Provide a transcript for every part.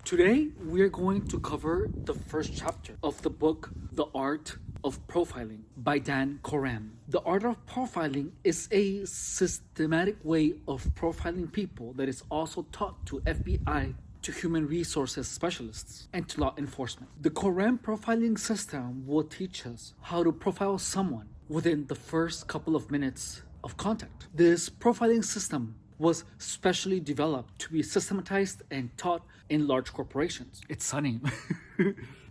Today, we're going to cover the first chapter of the book, The Art of Profiling by Dan Koram. The art of profiling is a systematic way of profiling people that is also taught to FBI, to human resources specialists, and to law enforcement. The Koram profiling system will teach us how to profile someone within the first couple of minutes of contact. This profiling system was specially developed to be systematized and taught in large corporations. It's sunny.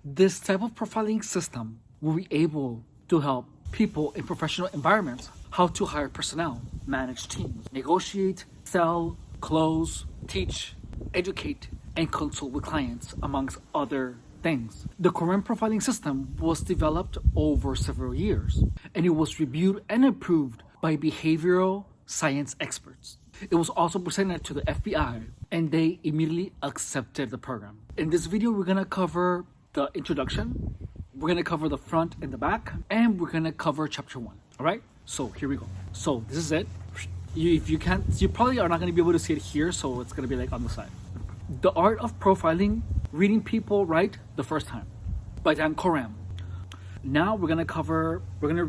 This type of profiling system will be able to help people in professional environments how to hire personnel, manage teams, negotiate, sell, close, teach, educate, and consult with clients, amongst other things. The Koram profiling system was developed over several years, and it was reviewed and approved by behavioral science experts. It was also presented to the FBI, and they immediately accepted the program. In this video, we're going to cover the introduction, we're going to cover the front and the back, and we're going to cover chapter 1. All right? So here we go. So this is it. If you can't, you probably are not going to be able to see it here, so it's going to be like on the side. The Art of Profiling, Reading People Right the First Time by Dan Koram. Now we're going to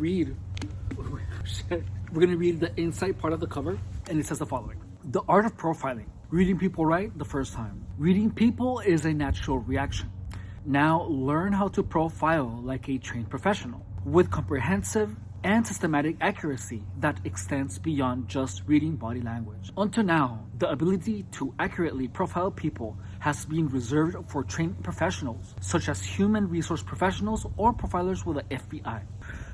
read the inside part of the cover, and it says the following. The Art of Profiling, Reading People Right the First Time. Reading people is a natural reaction. Now learn how to profile like a trained professional with comprehensive and systematic accuracy that extends beyond just reading body language. Until now, the ability to accurately profile people has been reserved for trained professionals, such as human resource professionals or profilers with the FBI.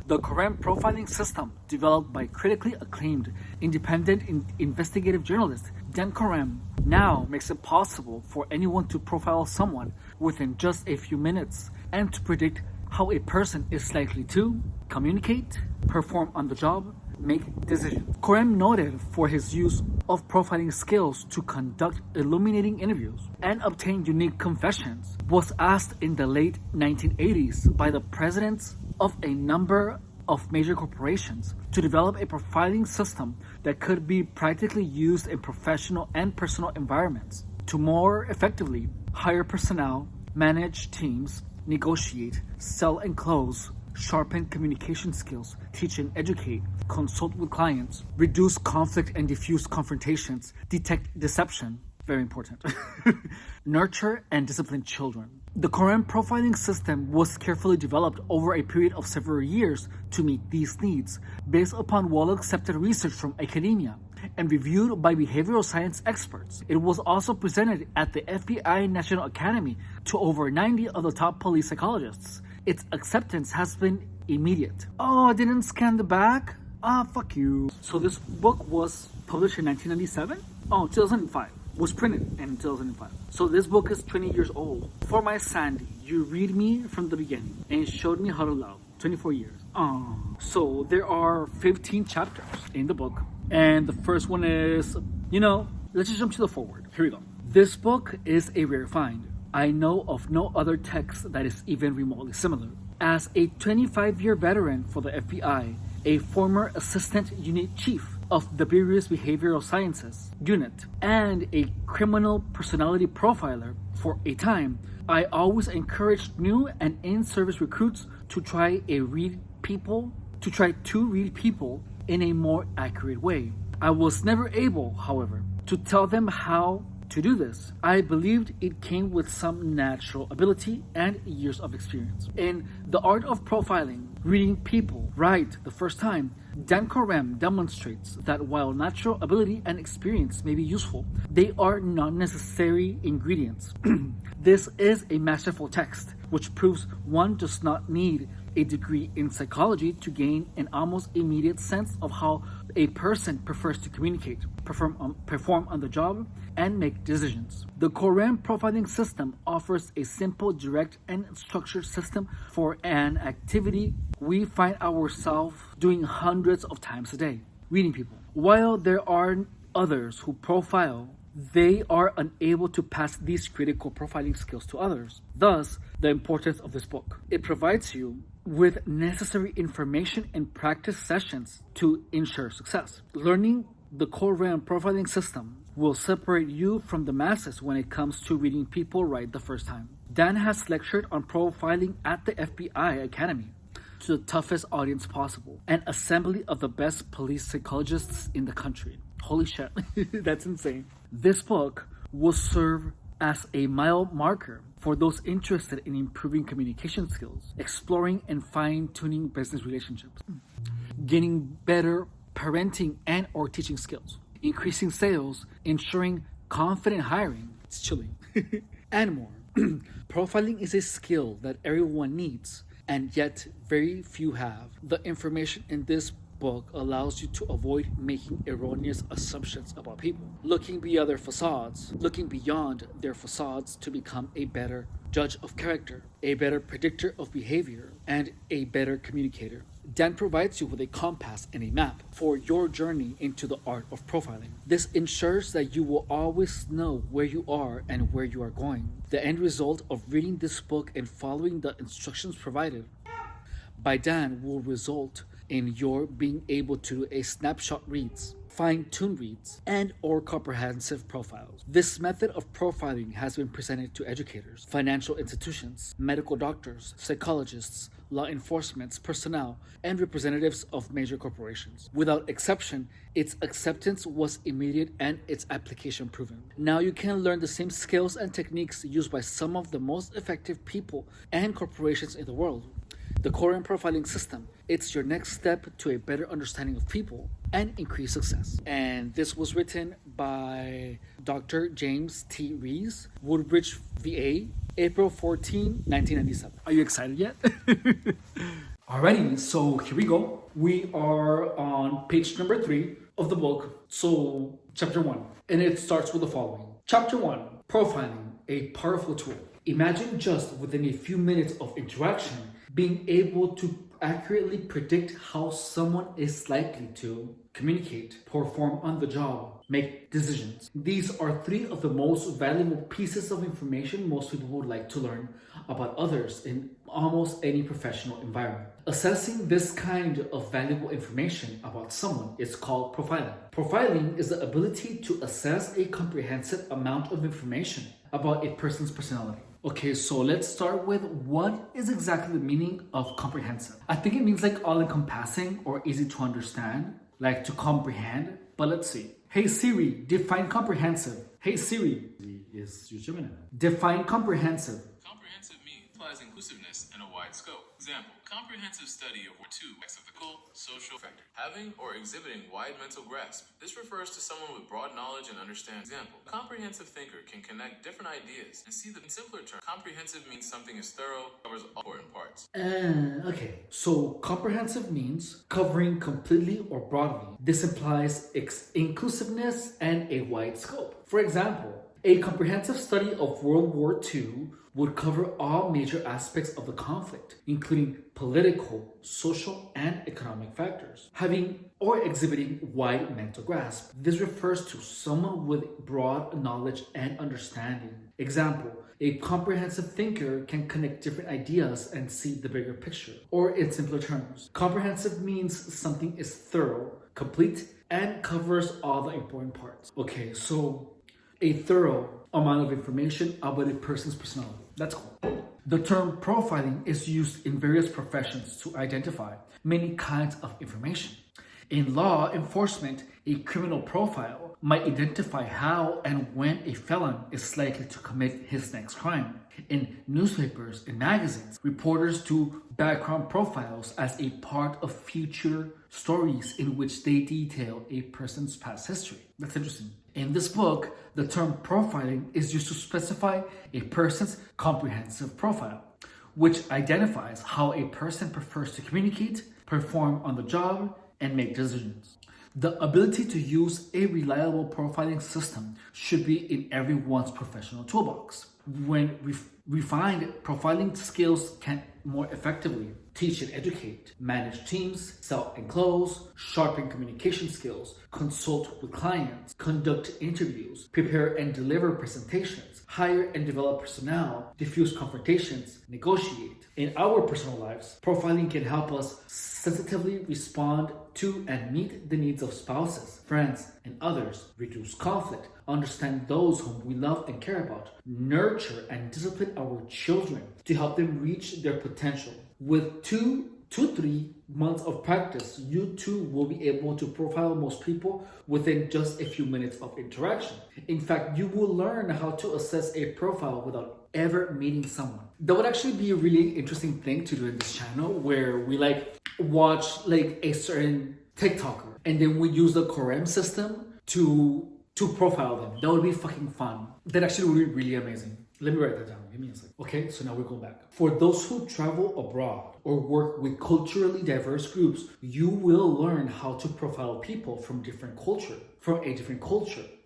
The Koram profiling system, developed by critically acclaimed independent investigative journalist Dan Koram, now makes it possible for anyone to profile someone within just a few minutes and to predict how a person is likely to communicate, perform on the job, make decisions. Koram, noted for his use of profiling skills to conduct illuminating interviews and obtain unique confessions, was asked in the late 1980s by the presidents of a number of major corporations to develop a profiling system that could be practically used in professional and personal environments to more effectively hire personnel, manage teams, negotiate, sell and close, sharpen communication skills, teach and educate, consult with clients, reduce conflict and diffuse confrontations, detect deception, very important, nurture and discipline children. The Koram profiling system was carefully developed over a period of several years to meet these needs, based upon well-accepted research from academia and reviewed by behavioral science experts. It was also presented at the FBI National Academy to over 90 of the top police psychologists. Its acceptance has been immediate. Oh, I didn't scan the back? Fuck you. So this book was published in 1997? Oh, 2005. Was printed in 2005. So this book is 20 years old. For my Sandy, you read me from the beginning and showed me how to love. 24 years. So there are 15 chapters in the book. And the first one is, let's just jump to the forward. Here we go. This book is a rare find. I know of no other text that is even remotely similar. As a 25-year veteran for the FBI, a former assistant unit chief of the Bureau's Behavioral Sciences Unit, and a criminal personality profiler for a time, I always encouraged new and in-service recruits to try to read people in a more accurate way. I was never able, however, to tell them how to do this. I believed it came with some natural ability and years of experience. In The Art of Profiling, Reading People Right the First Time, Dan Koram demonstrates that while natural ability and experience may be useful, they are not necessary ingredients. This is a masterful text, which proves one does not need a degree in psychology to gain an almost immediate sense of how a person prefers to communicate, perform on the job, and make decisions. The Koram profiling system offers a simple, direct, and structured system for an activity we find ourselves doing hundreds of times a day, reading people. While there are others who profile, they are unable to pass these critical profiling skills to others. Thus, the importance of this book. It provides you with necessary information and practice sessions to ensure success. Learning the Koram profiling system will separate you from the masses when it comes to reading people right the first time. Dan has lectured on profiling at the FBI Academy to the toughest audience possible, an assembly of the best police psychologists in the country. Holy shit, that's insane. This book will serve as a mile marker for those interested in improving communication skills, exploring and fine-tuning business relationships, gaining better parenting and or teaching skills, increasing sales, ensuring confident hiring, it's chilling, and more. Profiling is a skill that everyone needs, and yet very few have. The information in this book allows you to avoid making erroneous assumptions about people, looking beyond their facades to become a better judge of character, a better predictor of behavior, and a better communicator. Dan provides you with a compass and a map for your journey into the art of profiling. This ensures that you will always know where you are and where you are going. The end result of reading this book and following the instructions provided by Dan will result in your being able to do a snapshot reads, fine-tune reads, and or comprehensive profiles. This method of profiling has been presented to educators, financial institutions, medical doctors, psychologists, law enforcement personnel, and representatives of major corporations. Without exception, its acceptance was immediate and its application proven. Now you can learn the same skills and techniques used by some of the most effective people and corporations in the world. The Korean profiling system, it's your next step to a better understanding of people and increased success. And this was written by Dr. James T. Rees, Woodbridge, VA, April 14, 1997. Are you excited yet? Alrighty, so here we go. We are on page number 3 of the book. So chapter 1, and it starts with the following. Chapter 1, profiling, a powerful tool. Imagine just within a few minutes of interaction being able to accurately predict how someone is likely to communicate, perform on the job, make decisions. These are 3 of the most valuable pieces of information most people would like to learn about others in almost any professional environment. Assessing this kind of valuable information about someone is called profiling. Profiling is the ability to assess a comprehensive amount of information about a person's personality. Okay, so let's start with what is exactly the meaning of comprehensive. I think it means like all-encompassing or easy to understand, like to comprehend, but let's see. Hey Siri, define comprehensive. Hey Siri is your Gemini. Define comprehensive. Comprehensive means implies inclusiveness and a wide scope. Example, comprehensive study of 2 aspects of the social factor. Having or exhibiting wide mental grasp. This refers to someone with broad knowledge and understanding. Example, a comprehensive thinker can connect different ideas and see them in simpler terms. Comprehensive means something is thorough, covers all important parts. Okay, so comprehensive means covering completely or broadly. This implies inclusiveness and a wide scope. For example, a comprehensive study of World War II would cover all major aspects of the conflict, including political, social, and economic factors. Having or exhibiting wide mental grasp. This refers to someone with broad knowledge and understanding. Example, a comprehensive thinker can connect different ideas and see the bigger picture. Or in simpler terms, comprehensive means something is thorough, complete, and covers all the important parts. Okay, so a thorough amount of information about a person's personality. That's cool. The term profiling is used in various professions to identify many kinds of information. In law enforcement, a criminal profile might identify how and when a felon is likely to commit his next crime. In newspapers and magazines, reporters do background profiles as a part of future stories in which they detail a person's past history. That's interesting. In this book, the term profiling is used to specify a person's comprehensive profile, which identifies how a person prefers to communicate, perform on the job, and make decisions. The ability to use a reliable profiling system should be in everyone's professional toolbox. When refined, profiling skills can more effectively teach and educate, manage teams, sell and close, sharpen communication skills, consult with clients, conduct interviews, prepare and deliver presentations, hire and develop personnel, diffuse confrontations, negotiate. In our personal lives, profiling can help us sensitively respond to and meet the needs of spouses, friends, and others, reduce conflict, understand those whom we love and care about, nurture and discipline our children to help them reach their potential. With 2 to 3 months of practice, you too will be able to profile most people within just a few minutes of interaction. In fact, you will learn how to assess a profile without ever meeting someone. That would actually be a really interesting thing to do in this channel, where we watch a certain TikToker and then we use the Corem system to profile them. That would be fucking fun. That actually would be really amazing. Let me write that down. Give me a second. Okay, so now we're going back. For those who travel abroad or work with culturally diverse groups, you will learn how to profile people from a different culture,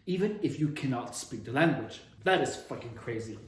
even if you cannot speak the language. That is fucking crazy.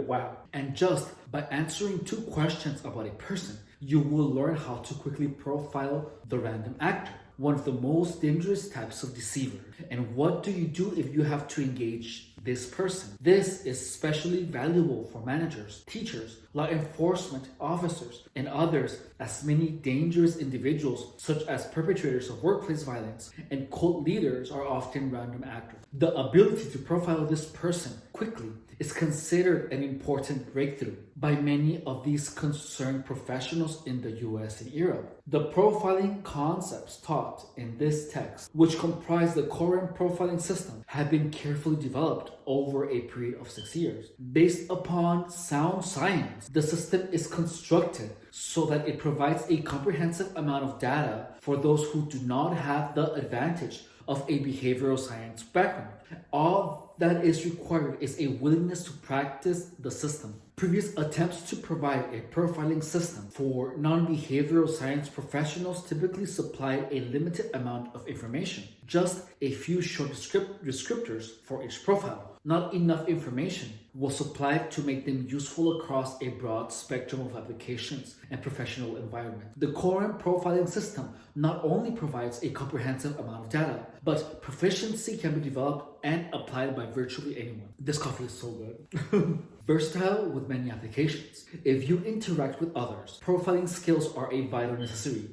Wow. And just by answering 2 questions about a person, you will learn how to quickly profile the random actor, one of the most dangerous types of deceiver. And what do you do if you have to engage this person? This is especially valuable for managers, teachers, law enforcement officers, and others, as many dangerous individuals, such as perpetrators of workplace violence and cult leaders, are often random actors. The ability to profile this person quickly is considered an important breakthrough by many of these concerned professionals in the US and Europe. The profiling concepts taught in this text, which comprise the Corem profiling system, have been carefully developed over a period of 6 years. Based upon sound science, the system is constructed so that it provides a comprehensive amount of data for those who do not have the advantage of a behavioral science background. All that is required is a willingness to practice the system. Previous attempts to provide a profiling system for non-behavioral science professionals typically supplied a limited amount of information, just a few short descriptors for each profile. Not enough information was supplied to make them useful across a broad spectrum of applications and professional environment. The Corem profiling system not only provides a comprehensive amount of data, but proficiency can be developed and applied by virtually anyone. This coffee is so good. Versatile with many applications. If you interact with others, profiling skills are a vital necessary.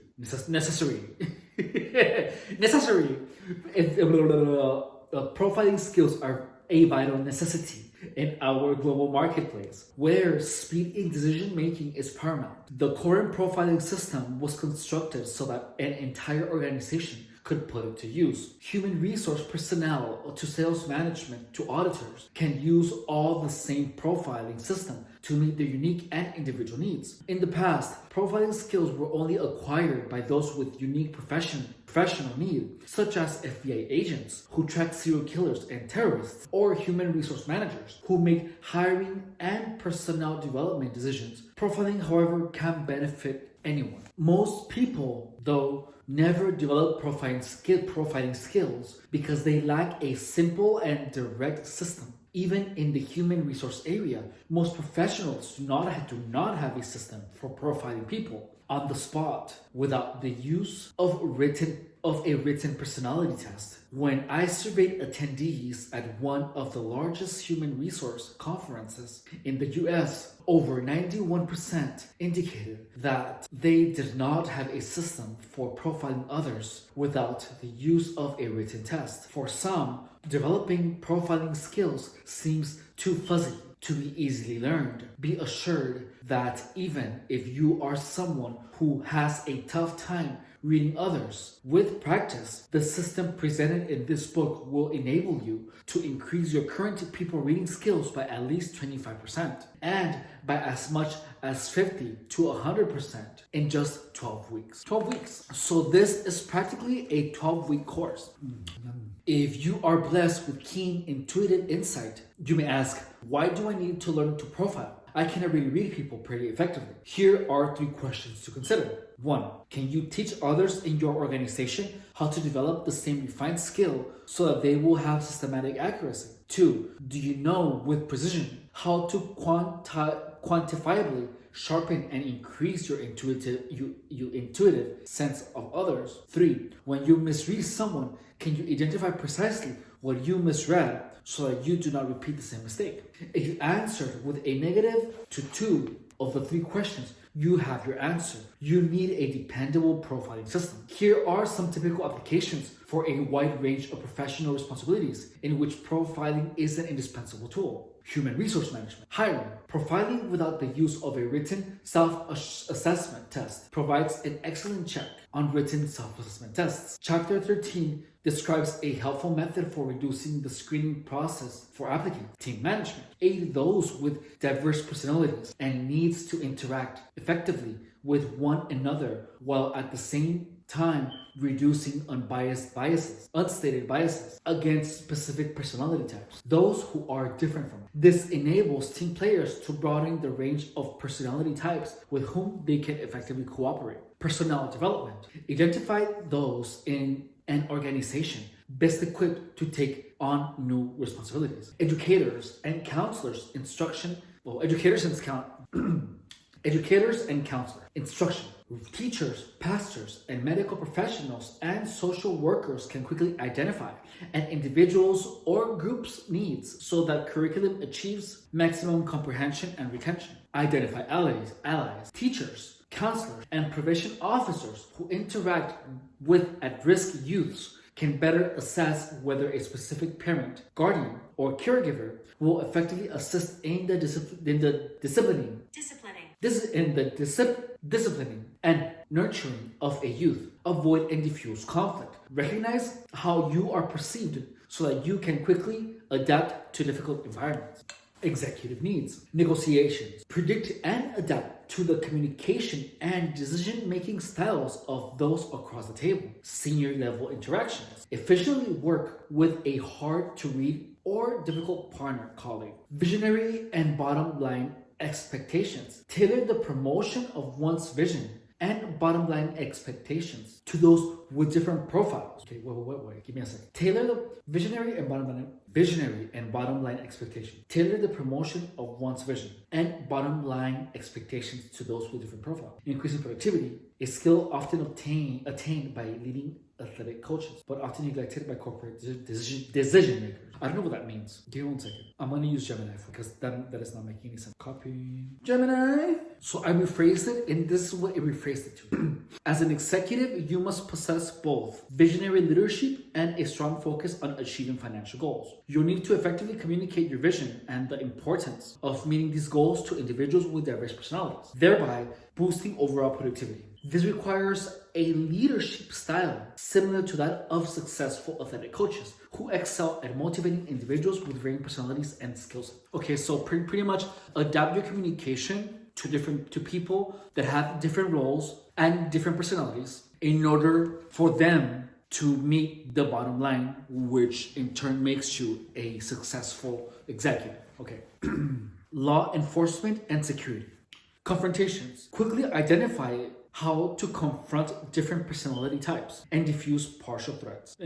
Profiling skills are a vital necessity in our global marketplace, where speed in decision making is paramount. The Corem profiling system was constructed so that an entire organization could put it to use. Human resource personnel to sales management to auditors can use all the same profiling system to meet their unique and individual needs. In the past, profiling skills were only acquired by those with unique professional need, such as FBI agents who track serial killers and terrorists, or human resource managers who make hiring and personnel development decisions. Profiling, however, can benefit anyone. Most people, though, never develop profiling skills because they lack a simple and direct system. Even in the human resource area, most professionals do not have a system for profiling people on the spot without the use of a written personality test. When I surveyed attendees at one of the largest human resource conferences in the US, over 91% indicated that they did not have a system for profiling others without the use of a written test. For some, developing profiling skills seems too fuzzy to be easily learned. Be assured that even if you are someone who has a tough time reading others, with practice, the system presented in this book will enable you to increase your current people reading skills by at least 25% and by as much as 50 to 100% in just 12 weeks. 12 weeks. So this is practically a 12-week course. If you are blessed with keen, intuitive insight, you may ask, why do I need to learn to profile? I can already read people pretty effectively. Here are 3 questions to consider. 1. Can you teach others in your organization how to develop the same refined skill so that they will have systematic accuracy? 2. Do you know with precision how to quantifiably sharpen and increase your intuitive sense of others? 3. When you misread someone, can you identify precisely what you misread so that you do not repeat the same mistake? If you answered with a negative to 2 of the 3 questions, you have your answer. You need a dependable profiling system. Here are some typical applications for a wide range of professional responsibilities in which profiling is an indispensable tool. Human resource management. Hiring. Profiling without the use of a written self-assessment test provides an excellent check on written self-assessment tests. Chapter 13 describes a helpful method for reducing the screening process for applicants. Team management. Aid those with diverse personalities and needs to interact effectively with one another while at the same time reducing unstated biases against specific personality types, those who are different from them. This enables team players to broaden the range of personality types with whom they can effectively cooperate. Personnel development. Identify those in an organization best equipped to take on new responsibilities. Educators and counselors educators and counselors, instruction. Teachers, pastors, and medical professionals and social workers can quickly identify an individual's or group's needs so that curriculum achieves maximum comprehension and retention. Identify allies, teachers, counselors, and prevention officers who interact with at-risk youths can better assess whether a specific parent, guardian, or caregiver will effectively assist in the disciplining and nurturing of a youth. Avoid and diffuse conflict. Recognize how you are perceived so that you can quickly adapt to difficult environments. Executive needs. Negotiations. Predict and adapt to the communication and decision-making styles of those across the table. Senior level interactions. Efficiently work with a hard-to-read or difficult partner, colleague. Visionary and bottom line expectations. Tailor the promotion of one's vision and bottom line expectations to those with different profiles. Okay, wait, give me a second. Tailor the visionary and bottom line expectations. Tailor the promotion of one's vision and bottom line expectations to those with different profiles. Increasing productivity, a skill often attained by leading athletic coaches, but often neglected by corporate decision makers. I don't know what that means. Give me 1 second. I'm going to use Gemini because that is not making any sense. Copy. Gemini. So I rephrased it, and this is what it rephrased it to. As an executive, you must possess both visionary leadership and a strong focus on achieving financial goals. You need to effectively communicate your vision and the importance of meeting these goals to individuals with diverse personalities, thereby boosting overall productivity. This requires a leadership style similar to that of successful athletic coaches who excel at motivating individuals with varying personalities and skills. Okay, so pretty much adapt your communication to people that have different roles and different personalities in order for them to meet the bottom line, which in turn makes you a successful executive. Okay. Law enforcement and security. Confrontations. Quickly identify how to confront different personality types and diffuse potential threats.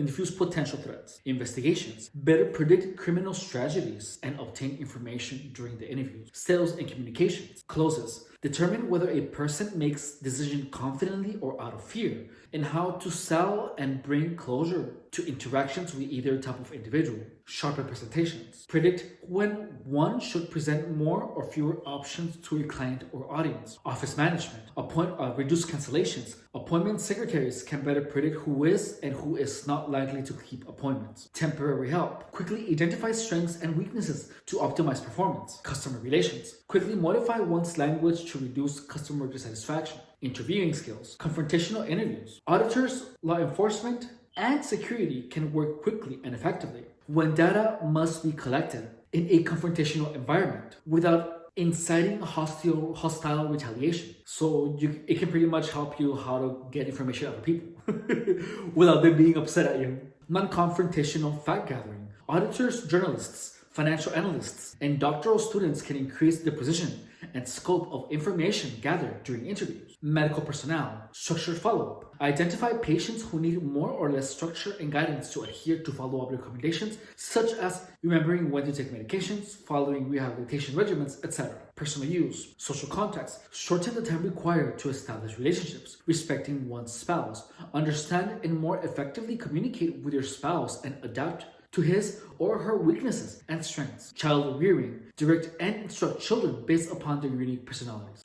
Investigations. Better predict criminal strategies and obtain information during the interviews. Sales and communications. Closes. Determine whether a person makes decisions confidently or out of fear, and how to sell and bring closure to interactions with either type of individual. Sharpen presentations. Predict when one should present more or fewer options to a client or audience. Office management. Reduce cancellations. Appointment secretaries can better predict who is and who is not likely to keep appointments. Temporary help. Quickly identify strengths and weaknesses to optimize performance. Customer relations. Quickly modify one's language to reduce customer dissatisfaction. Interviewing skills. Confrontational interviews. Auditors, law enforcement, and security can work quickly and effectively when data must be collected in a confrontational environment without inciting hostile retaliation. So it can pretty much help you how to get information out of people without them being upset at you. Non-confrontational fact gathering. Auditors, journalists, financial analysts, and doctoral students can increase the precision and scope of information gathered during interviews. Medical personnel, structured follow-up. Identify patients who need more or less structure and guidance to adhere to follow-up recommendations, such as remembering when to take medications, following rehabilitation regimens, etc. Personal use, social contacts. Shorten the time required to establish relationships, respecting one's spouse. Understand and more effectively communicate with your spouse and adapt to his or her weaknesses and strengths. Child rearing. Direct and instruct children based upon their unique personalities.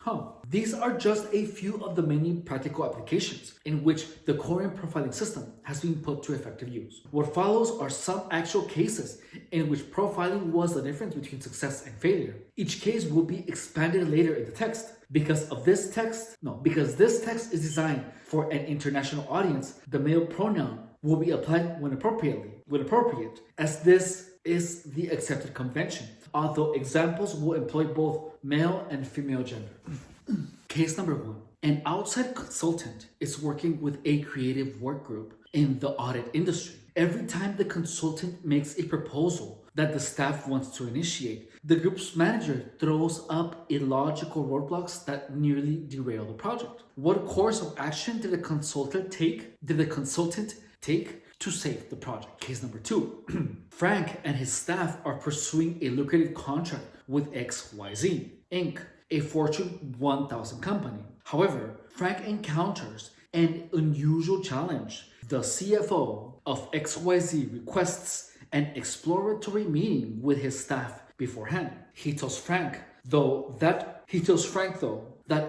These are just a few of the many practical applications in which the Korean profiling system has been put to effective use. What follows are some actual cases in which profiling was the difference between success and failure. Each case will be expanded later in the text. Because this text is designed for an international audience, the male pronoun will be applied when appropriate, as this is the accepted convention, although examples will employ both male and female gender. Case number 1. An outside consultant is working with a creative work group in the audit industry. Every time the consultant makes a proposal that the staff wants to initiate, the group's manager throws up illogical roadblocks that nearly derail the project. What course of action did the consultant take to save the project? Case number 2. Frank and his staff are pursuing a lucrative contract with XYZ Inc., a Fortune 1000 company. However, Frank encounters an unusual challenge. The CFO of XYZ requests an exploratory meeting with his staff beforehand. He tells Frank, though, that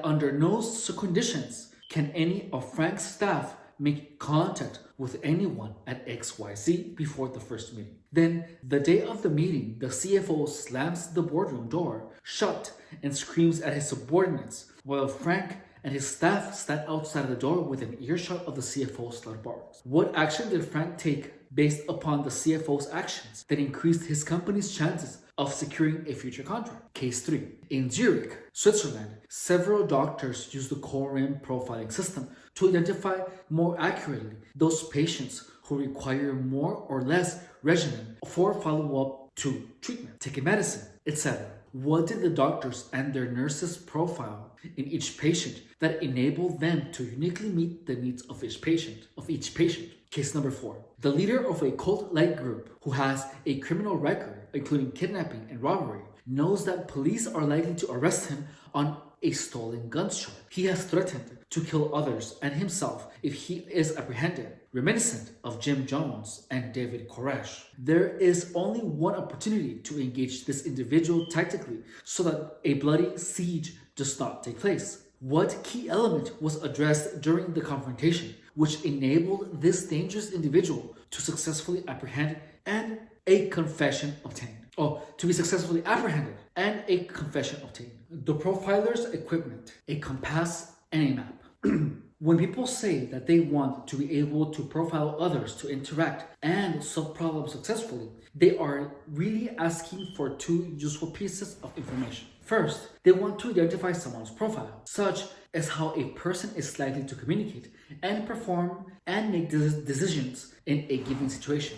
under no conditions can any of Frank's staff make contact with anyone at XYZ before the first meeting. Then, the day of the meeting, the CFO slams the boardroom door shut and screams at his subordinates, while Frank and his staff stand outside the door within earshot of the CFO's loud barks. What action did Frank take based upon the CFO's actions that increased his company's chances of securing a future contract? Case 3. In Zurich, Switzerland, several doctors use the Korean profiling system to identify more accurately those patients who require more or less regimen for follow-up to treatment, taking medicine, etc. What did the doctors and their nurses profile in each patient that enabled them to uniquely meet the needs of each patient? Case number 4. The leader of a cult-like group who has a criminal record, including kidnapping and robbery, knows that police are likely to arrest him on a stolen guns charge. He has threatened to kill others and himself if he is apprehended, reminiscent of Jim Jones and David Koresh. There is only one opportunity to engage this individual tactically so that a bloody siege does not take place. What key element was addressed during the confrontation which enabled this dangerous individual to successfully apprehend and a confession obtained? To be successfully apprehended and a confession obtained. The profiler's equipment, a compass and a map. When people say that they want to be able to profile others to interact and solve problems successfully, they are really asking for 2 useful pieces of information. First, they want to identify someone's profile, such as how a person is likely to communicate and perform and make decisions in a given situation.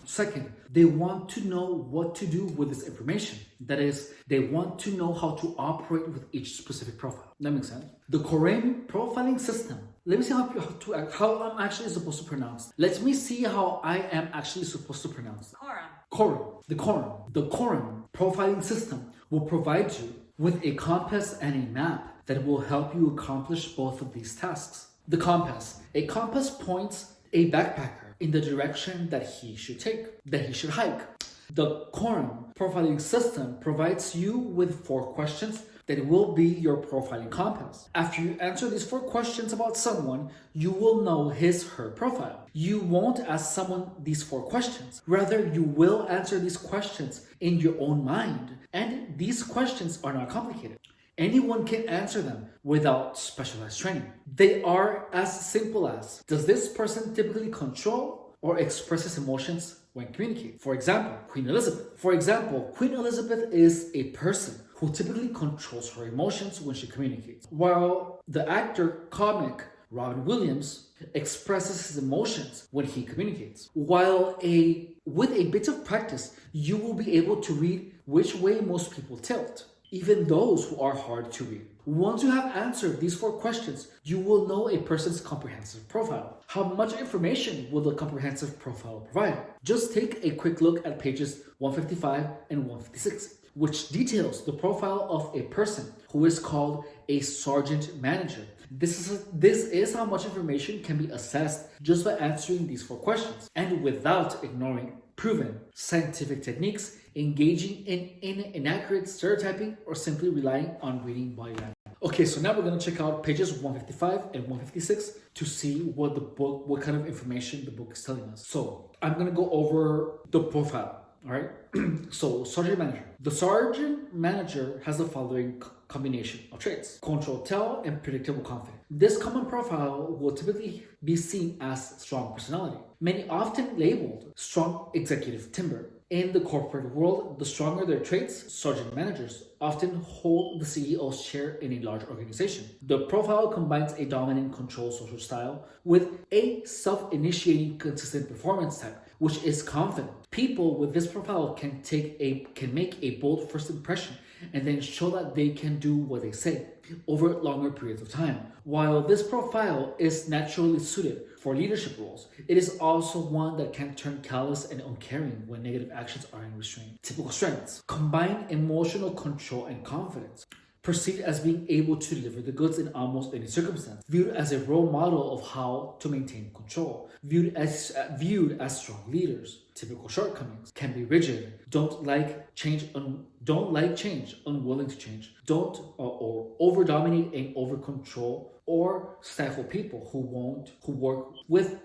Second, they want to know what to do with this information. That is, they want to know how to operate with each specific profile. That makes sense? The Korean profiling system. Let me see how I'm actually supposed to pronounce. Let me see how I am actually supposed to pronounce. The Korean profiling system will provide you with a compass and a map that will help you accomplish both of these tasks. The compass. A compass points a backpacker in the direction that he should hike. The Korean profiling system provides you with 4 questions that will be your profiling compass. After you answer these 4 questions about someone, you will know his/her profile. You won't ask someone these 4 questions. Rather, you will answer these questions in your own mind. And these questions are not complicated. Anyone can answer them without specialized training. They are as simple as, does this person typically control or express his emotions when communicating? For example, Queen Elizabeth is a person who typically controls her emotions when she communicates. While the actor comic Robin Williams expresses his emotions when he communicates. With a bit of practice, you will be able to read which way most people tilt, even those who are hard to read. Once you have answered these 4 questions, you will know a person's comprehensive profile. How much information will the comprehensive profile provide? Just take a quick look at pages 155 and 156, which details the profile of a person who is called a sergeant manager. This is how much information can be assessed just by answering these 4 questions, and without ignoring proven scientific techniques, engaging in inaccurate stereotyping, or simply relying on reading body language. Okay, so now we're going to check out pages 155 and 156 to see what kind of information the book is telling us. So I'm going to go over the profile. All right. So sergeant manager. The sergeant manager has the following combination of traits: control, tell, and predictable confidence. This common profile will typically be seen as strong personality, many often labeled strong executive timber. In the corporate world, the stronger their traits, sergeant managers often hold the CEO's chair in a large organization. The profile combines a dominant control social style with a self-initiating consistent performance type, which is confident. People with this profile can make a bold first impression and then show that they can do what they say over longer periods of time. While this profile is naturally suited for leadership roles, it is also one that can turn callous and uncaring when negative actions are unrestrained. Typical strengths: combine emotional control and confidence, perceived as being able to deliver the goods in almost any circumstance, viewed as a role model of how to maintain control, viewed as strong leaders. Typical shortcomings: can be rigid, don't like change, unwilling to change, or over dominate and over control or stifle people who work with,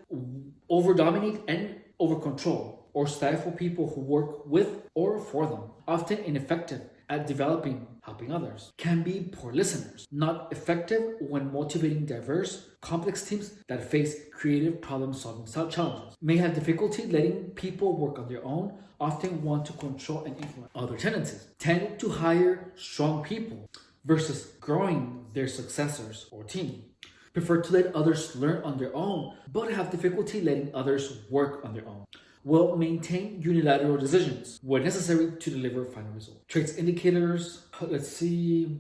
over dominate and over control or stifle people who work with or for them, often ineffective at helping others. Can be poor listeners, not effective when motivating diverse, complex teams that face creative problem-solving challenges. May have difficulty letting people work on their own, often want to control and influence. Other tendencies: tend to hire strong people versus growing their successors or team. Prefer to let others learn on their own, but have difficulty letting others work on their own. Will maintain unilateral decisions when necessary to deliver final results. Traits indicators, let's see,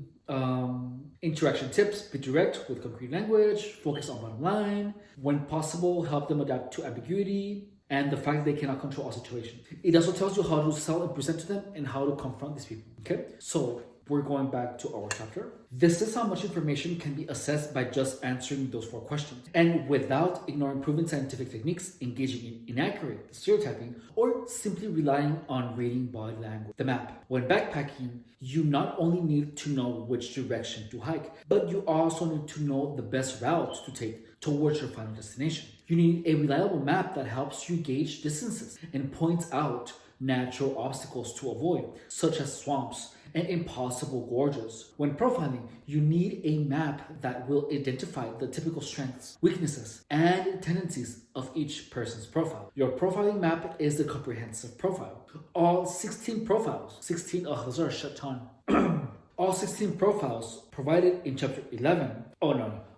interaction tips: be direct with concrete language, focus on bottom line, when possible help them adapt to ambiguity, and the fact that they cannot control all situations. It also tells you how to sell and present to them and how to confront these people. Okay, so we're going back to our chapter. This is how much information can be assessed by just answering those 4 questions, and without ignoring proven scientific techniques, engaging in inaccurate stereotyping, or simply relying on reading body language. The map. When backpacking, you not only need to know which direction to hike, but you also need to know the best route to take towards your final destination. You need a reliable map that helps you gauge distances and points out natural obstacles to avoid, such as swamps and impossible gorges. When profiling, you need a map that will identify the typical strengths, weaknesses, and tendencies of each person's profile. Your profiling map is the comprehensive profile. All 16 profiles, all 16 profiles provided in chapter 11.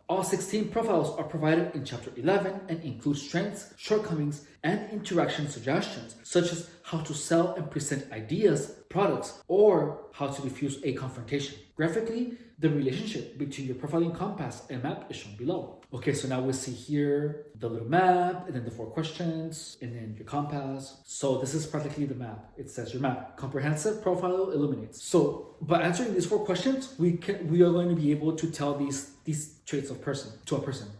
All 16 profiles are provided in chapter 11 and include strengths, shortcomings, and interaction suggestions, such as how to sell and present ideas, products, or how to diffuse a confrontation. Graphically, the relationship between your profiling compass and map is shown below. Okay, so now we see here the little map, and then the 4 questions, and then your compass. So this is practically the map. It says your map. Comprehensive profile illuminates. So by answering these 4 questions, we are going to be able to tell these traits of a person.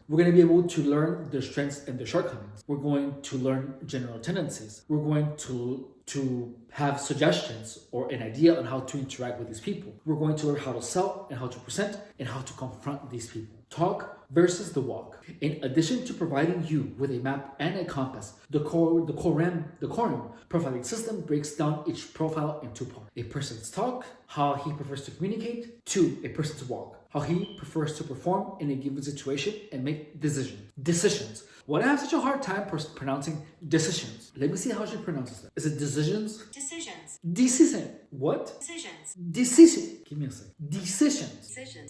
We're going to be able to learn their strengths and their shortcomings. We're going to learn general tendencies. We're going to have suggestions or an idea on how to interact with these people. We're going to learn how to sell and how to present and how to confront these people. Talk versus the walk. In addition to providing you with a map and a compass, the Quorum profiling system breaks down each profile in 2 parts. A person's talk, how he prefers to communicate. 2, a person's walk, how he prefers to perform in a given situation and make decisions. Why do I have such a hard time pronouncing decisions? Let me see how she pronounces it. Is it decisions? Decisions. Decision. What? Decisions. Decision. Give me a second. Decisions. Decision.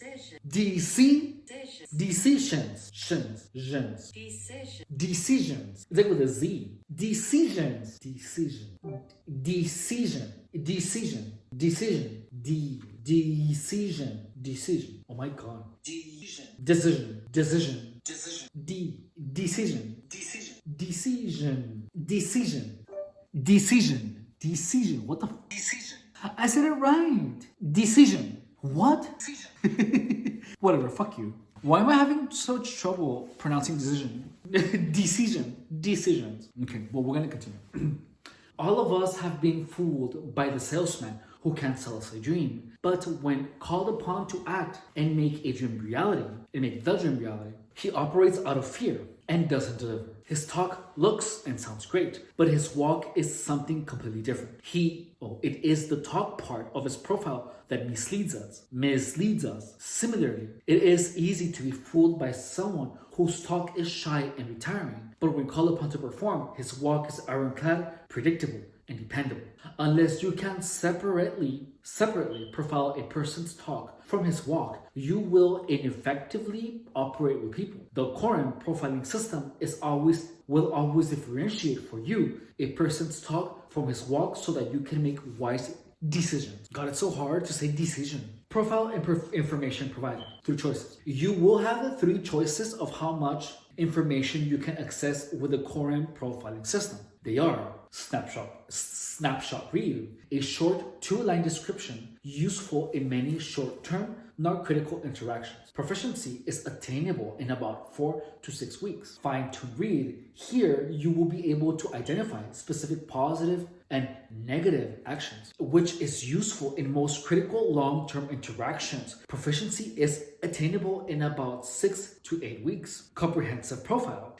Decisions. Decisions. It's like with a Z. Decisions. Decision. Oh my god. Decision. What the? Decision. I said it right. Decision. What? Decision. Whatever. Fuck you. Why am I having such trouble pronouncing decision? Decisions. Okay. Well, we're gonna continue. All of us have been fooled by the salesman who can't sell us a dream. But when called upon to act and make the dream reality, he operates out of fear and doesn't deliver. His talk looks and sounds great, but his walk is something completely different. It is the talk part of his profile that misleads us. Similarly, it is easy to be fooled by someone whose talk is shy and retiring, but when called upon to perform, his walk is ironclad, predictable, and dependable. Unless you can separately profile a person's talk from his walk, you will ineffectively operate with people. The current profiling system will always differentiate for you a person's talk from his walk so that you can make wise decisions. God, it's so hard to say decision. Profile and information provided. 3 choices. You will have the 3 choices of how much information you can access with the current profiling system. They are snapshot read, a short 2-line description useful in many short-term, not critical interactions. Proficiency is attainable in about 4 to 6 weeks. Fine-tuned read, here you will be able to identify specific positive and negative actions, which is useful in most critical long-term interactions. Proficiency is attainable in about 6 to 8 weeks. Comprehensive profile.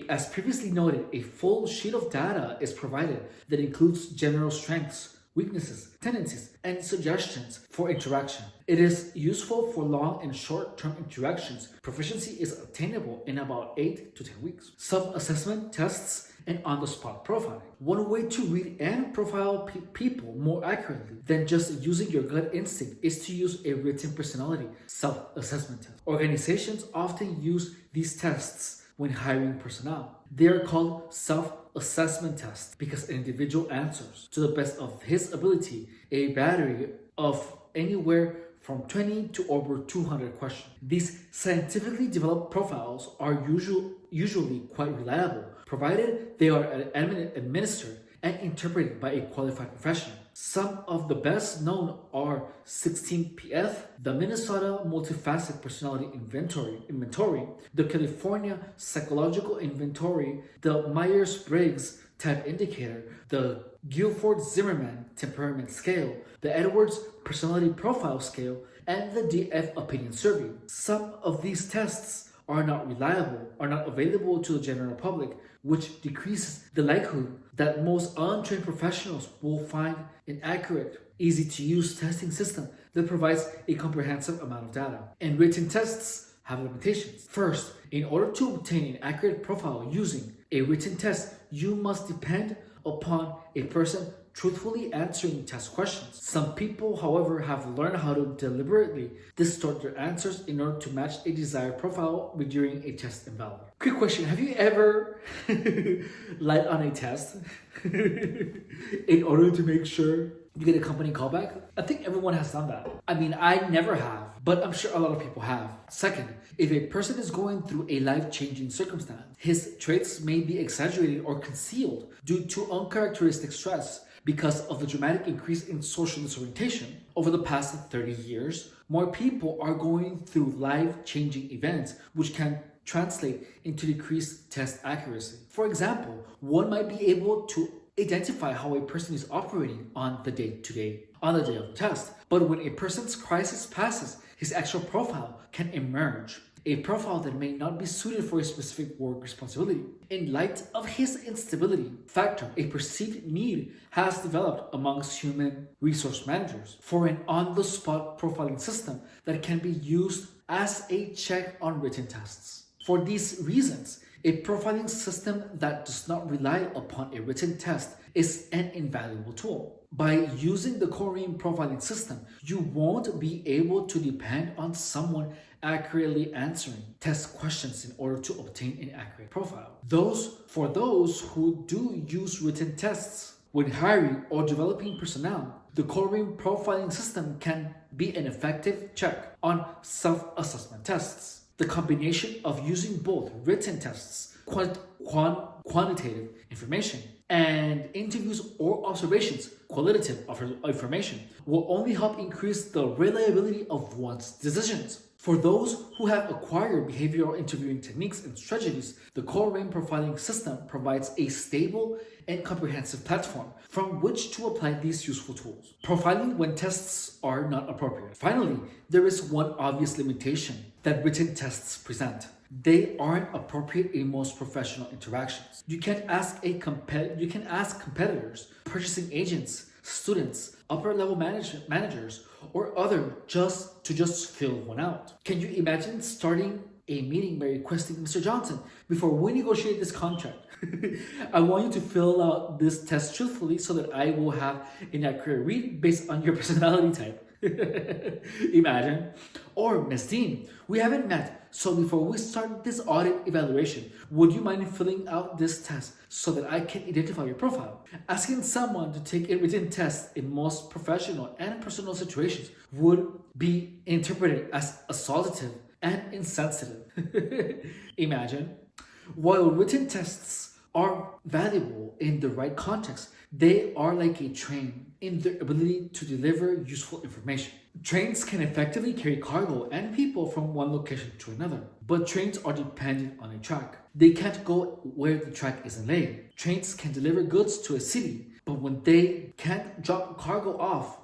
As previously noted, a full sheet of data is provided that includes general strengths, weaknesses, tendencies, and suggestions for interaction. It is useful for long and short-term interactions. Proficiency is attainable in about 8 to 10 weeks. Self-assessment tests and on-the-spot profiling. One way to read and profile people more accurately than just using your gut instinct is to use a written personality self-assessment test. Organizations often use these tests when hiring personnel. They are called self-assessment tests because an individual answers, to the best of his ability, a battery of anywhere from 20 to over 200 questions. These scientifically developed profiles are usually quite reliable, provided they are administered and interpreted by a qualified professional. Some of the best known are 16PF, the Minnesota Multifaceted Personality Inventory, the California Psychological Inventory, the Myers-Briggs Type Indicator, the Guilford-Zimmerman Temperament Scale, the Edwards Personality Profile Scale, and the DF Opinion Survey. Some of these tests are not available to the general public, which decreases the likelihood that most untrained professionals will find an accurate, easy-to-use testing system that provides a comprehensive amount of data. And written tests have limitations. First, in order to obtain an accurate profile using a written test, you must depend upon a person truthfully answering test questions. Some people, however, have learned how to deliberately distort their answers in order to match a desired profile during a test invalid. Quick question, have you ever lied on a test in order to make sure you get a company callback? I think everyone has done that. I mean, I never have, but I'm sure a lot of people have. Second, if a person is going through a life-changing circumstance, his traits may be exaggerated or concealed due to uncharacteristic stress because of the dramatic increase in social disorientation. Over the past 30 years, more people are going through life-changing events which can translate into decreased test accuracy. For example, one might be able to identify how a person is operating on the day of the test. But when a person's crisis passes, his actual profile can emerge. A profile that may not be suited for a specific work responsibility. In light of his instability factor, a perceived need has developed amongst human resource managers for an on-the-spot profiling system that can be used as a check on written tests. For these reasons, A profiling system that does not rely upon a written test is an invaluable tool. By using the Korean profiling system, you won't be able to depend on someone accurately answering test questions in order to obtain an accurate profile. For those who do use written tests when hiring or developing personnel, the Korean profiling system can be an effective check on self-assessment tests. The combination of using both written tests, quantitative information, and interviews or observations, qualitative information, will only help increase the reliability of one's decisions. For those who have acquired behavioral interviewing techniques and strategies, the Korean profiling system provides a stable and comprehensive platform from which to apply these useful tools. Profiling when tests are not appropriate. Finally, there is one obvious limitation that written tests present. They aren't appropriate in most professional interactions. You can ask competitors, purchasing agents, students, upper level managers, or other just fill one out. Can you imagine starting a meeting by requesting, Mr. Johnson, before we negotiate this contract, I want you to fill out this test truthfully so that I will have an accurate read based on your personality type. Imagine. Or, Ms. Dean, we haven't met, so before we start this audit evaluation, would you mind filling out this test so that I can identify your profile? Asking someone to take a written test in most professional and personal situations would be interpreted as assaultive and insensitive. Imagine. While written tests are valuable in the right context, they are like a train in their ability to deliver useful information. Trains can effectively carry cargo and people from one location to another, but trains are dependent on a track. They can't go where the track isn't laid. Trains can deliver goods to a city, but they can't drop cargo off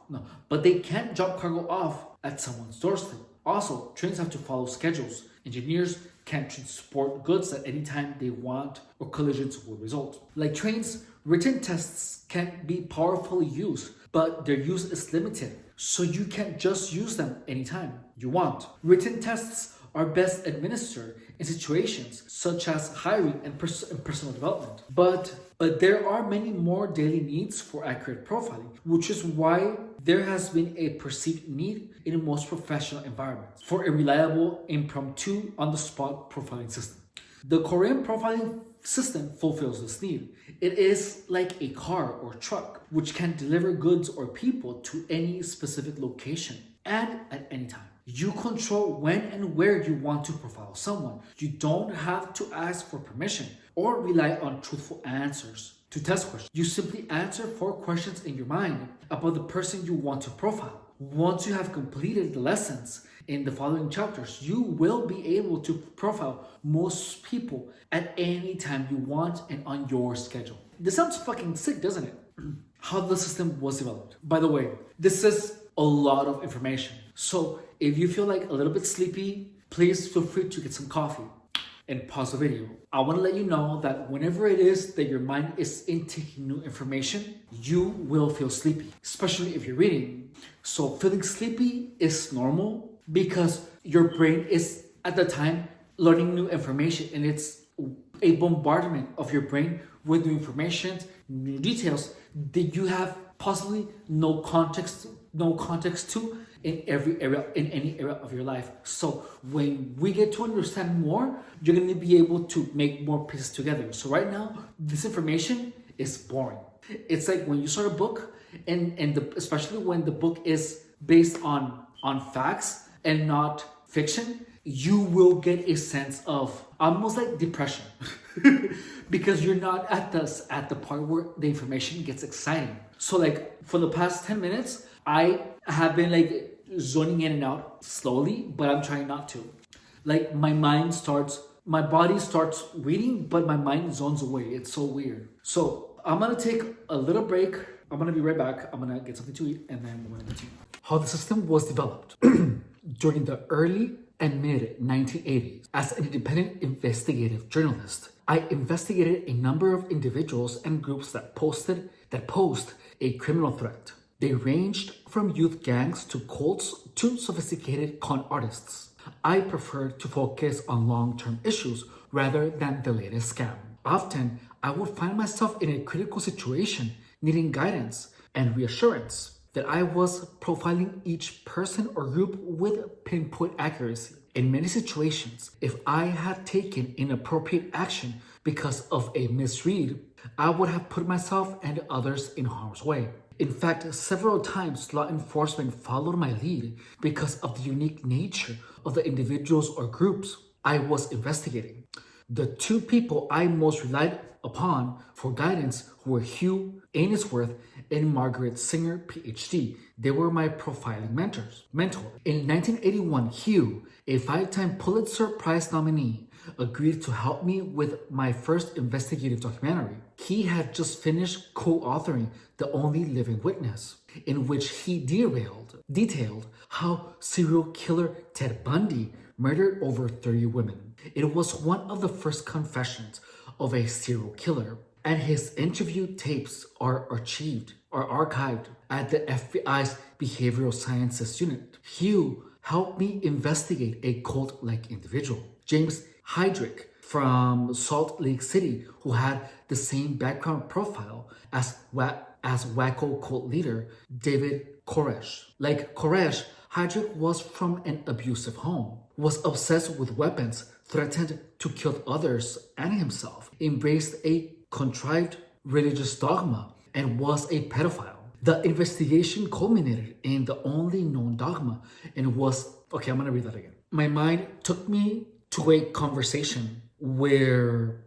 at someone's doorstep. Also, trains have to follow schedules. Engineers can't transport goods at any time they want, or collisions will result. Like trains, written tests can be powerfully used, but their use is limited, so you can't just use them anytime you want. Written tests are best administered in situations such as hiring and personal development. But there are many more daily needs for accurate profiling, which is why there has been a perceived need in most professional environments for a reliable, impromptu, on-the-spot profiling system. The Korean profiling system fulfills this need. It is like a car or truck, which can deliver goods or people to any specific location and at any time. You control when and where you want to profile someone. You don't have to ask for permission or rely on truthful answers to test questions. You simply answer 4 questions in your mind about the person you want to profile. Once you have completed the lessons in the following chapters, you will be able to profile most people at any time you want and on your schedule. This sounds fucking sick, doesn't it? How the system was developed. By the way, this is a lot of information. So if you feel like a little bit sleepy, please feel free to get some coffee and pause the video. I want to let you know that whenever it is that your mind is intaking new information, you will feel sleepy, especially if you're reading. So feeling sleepy is normal because your brain is at the time learning new information, and it's a bombardment of your brain with new information, new details that you have possibly no context to in any area of your life. So when we get to understand more, you're going to be able to make more pieces together. So right now, this information is boring. It's like when you start a book, especially when the book is based on facts and not fiction, you will get a sense of almost like depression because you're not at the part where the information gets exciting. So like for the past 10 minutes, I have been like zoning in and out slowly, but I'm trying not to. Like my body starts reading, but my mind zones away. It's so weird. So I'm gonna take a little break. I'm gonna be right back. I'm gonna get something to eat and then we're gonna continue. How the system was developed. During the early and mid 1980s, as an independent investigative journalist, I investigated a number of individuals and groups that posed a criminal threat. They ranged from youth gangs to cults to sophisticated con artists. I prefer to focus on long-term issues rather than the latest scam. Often, I would find myself in a critical situation, needing guidance and reassurance that I was profiling each person or group with pinpoint accuracy. In many situations, if I had taken inappropriate action because of a misread, I would have put myself and others in harm's way. In fact, several times law enforcement followed my lead because of the unique nature of the individuals or groups I was investigating. The two people I most relied upon for guidance were Hugh Ainsworth and Margaret Singer, PhD. They were my profiling mentor. In 1981, Hugh, a 5-time Pulitzer Prize nominee, agreed to help me with my first investigative documentary. He had just finished co-authoring The Only Living Witness, in which he detailed how serial killer Ted Bundy murdered over 30 women. It was one of the first confessions of a serial killer, and his interview tapes are archived at the FBI's Behavioral Sciences Unit. Hugh helped me investigate a cult-like individual, James Heydrich from Salt Lake City, who had the same background profile as wacko cult leader David Koresh. Like Koresh, Heydrich was from an abusive home, was obsessed with weapons, threatened to kill others and himself, embraced a contrived religious dogma, and was a pedophile. The investigation culminated in the only known dogma and was... Okay, I'm gonna read that again. My mind took me to a conversation where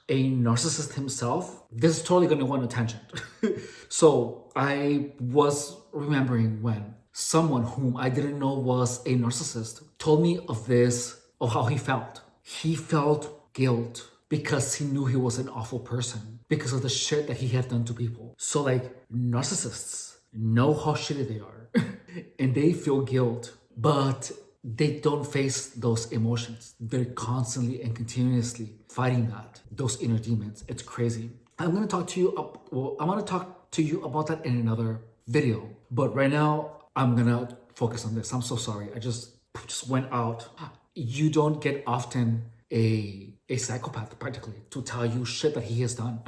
a narcissist himself... This is totally gonna go on a tangent. So I was remembering when someone whom I didn't know was a narcissist told me of how he felt. He felt guilt because he knew he was an awful person because of the shit that he had done to people. So like, narcissists know how shitty they are and they feel guilt, but they don't face those emotions. They're constantly and continuously fighting those inner demons. It's crazy. I'm gonna talk to you about that in another video, but right now I'm gonna focus on this. I'm so sorry. I just went out. You don't get often a psychopath practically to tell you shit that he has done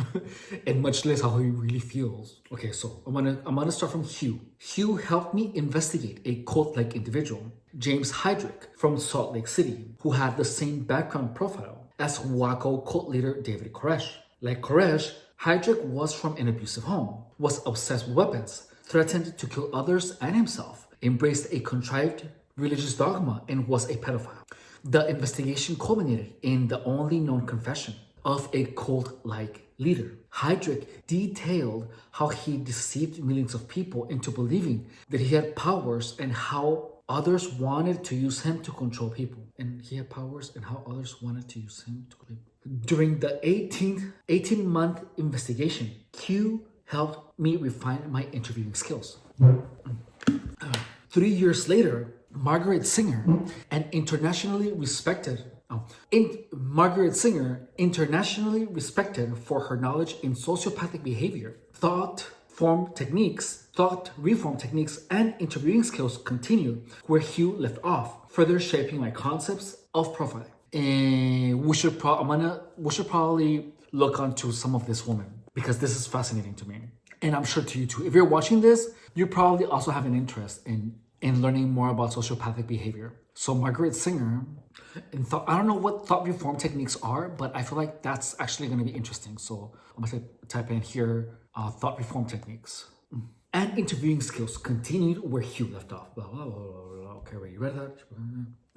and much less how he really feels. Okay, so I'm gonna start from Hugh. Hugh helped me investigate a cult-like individual, James Heydrich from Salt Lake City, who had the same background profile as wacko cult leader David Koresh. Like Koresh, Heydrich was from an abusive home, was obsessed with weapons, threatened to kill others and himself, embraced a contrived religious dogma, and was a pedophile. The investigation culminated in the only known confession of a cult-like leader. Heydrich detailed how he deceived millions of people into believing that he had powers and how others wanted to use him to control people. During the 18-month investigation, Q helped me refine my interviewing skills. 3 years later, Margaret Singer, internationally respected for her knowledge in sociopathic behavior, thought reform techniques, and interviewing skills continued where Hugh left off, further shaping my concepts of profiling. And we should probably look onto some of this woman because this is fascinating to me, and I'm sure to you too. If you're watching this, you probably also have an interest in learning more about sociopathic behavior. So Margaret Singer, I don't know what thought reform techniques are, but I feel like that's actually going to be interesting. So I'm going to type in here, thought reform techniques. And interviewing skills continued where Hugh left off. Blah, blah, blah, blah, blah. Okay, ready? You read that?